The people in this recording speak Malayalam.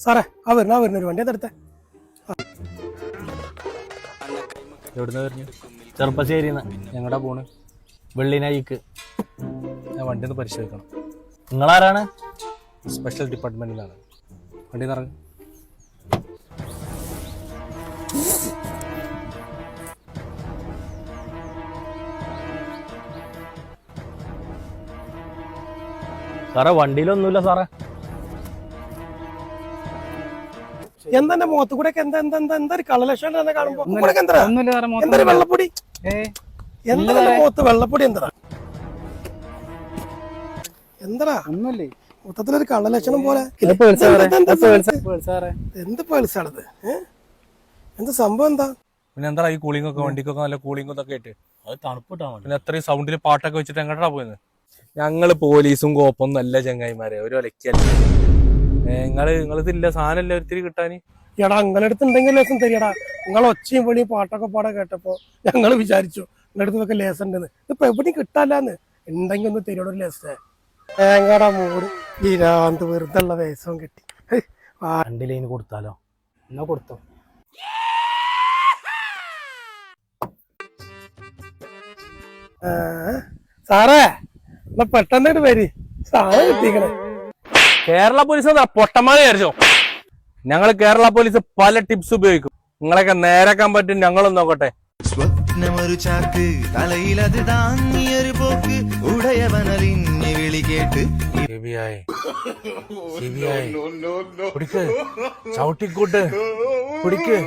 സാറേ വരുന്ന ഒരു വണ്ടി അതെടുത്തേ. എവിടുന്ന് വരുന്നു? ചെറുപ്പശ്ശേരിന്ന്. ഞങ്ങളുടെ പോണ് വെള്ളിനായിക്ക്. ഞാൻ വണ്ടി ഒന്ന് പരിശോധിക്കണം. നിങ്ങളാരാണ്? സ്പെഷ്യൽ ഡിപ്പാർട്ട്മെന്റിലാണ്. വണ്ടി നിറങ്ങും. സാറേ വണ്ടിയിലൊന്നുമില്ല സാറേ. എന്താ മുഖത്ത് കൂടെ എന്താ ഒരു കളലക്ഷണം കാണുമ്പോ വെള്ളപ്പൊടി? എന്താ മുഖത്ത് വെള്ളപ്പൊടി? എന്താ മൊത്തത്തിലൊരു കള്ളലക്ഷണം പോലെ. എന്ത് പേഴ്സാണത്? എന്താ സംഭവം? എന്താ പിന്നെ എന്താ ഈ കൂളിംഗ് ഒക്കെ വണ്ടിക്കൊക്കെ നല്ല കൂളിംഗ് ഒക്കെ ആയിട്ട് അത് തണുപ്പിട്ടാ പിന്നെ അത്രയും സൗണ്ടില് പാട്ടൊക്കെ വെച്ചിട്ട് എങ്ങോട്ടാ പോയത്? ഞങ്ങള് പോലീസും കോപ്പൊന്നും നല്ല ചങ്ങായിമാരെ, ഒരു ഒലക്കല്ല. നിങ്ങളിതില്ല സാധനമല്ല ഒത്തിരി കിട്ടാന്. എടാ നിങ്ങളടുത്തുണ്ടെങ്കിൽ ലേസം തരികടാ. നിങ്ങൾ ഒച്ചയും പൊളിയും പാട്ടൊക്കെ പാടെ കേട്ടപ്പോ ഞങ്ങള് വിചാരിച്ചു നിങ്ങളടുത്തൊക്കെ ലേസം ഉണ്ടെന്ന്. ഇപ്പൊ എവിടെയും കിട്ടാല്ലാന്ന്. ഉണ്ടെങ്കിൽ ഒന്ന് തരികട ഒരു ലേസേ. തേങ്ങടാ മൂട് വിരാന്ത് വെറുതെ ഉള്ള വേസവും കിട്ടി. 2 ലൈൻ കൊടുത്താലോ? എന്നാ കൊടുത്തോ. സാറേ എന്നാ പെട്ടെന്നായിട്ട് വരി, സാധനം കിട്ടിക്കണേ. കേരള പോലീസ് പൊട്ടന്മാരെ വിചാരിച്ചോ? ഞങ്ങൾ കേരള പോലീസ് പല ടിപ്സ് ഉപയോഗിക്കും. നിങ്ങളൊക്കെ നേരാക്കാൻ പറ്റും. ഞങ്ങളും നോക്കട്ടെ. സ്വപ്നമൊരു ചാക്ക് തലയിലത് താങ്ങിയൊരു പോക്ക് ഉടയവനലിഞ്ഞ് വിളി കേട്ട് ചവിട്ടിക്കൂട്ട് പിടിക്ക്.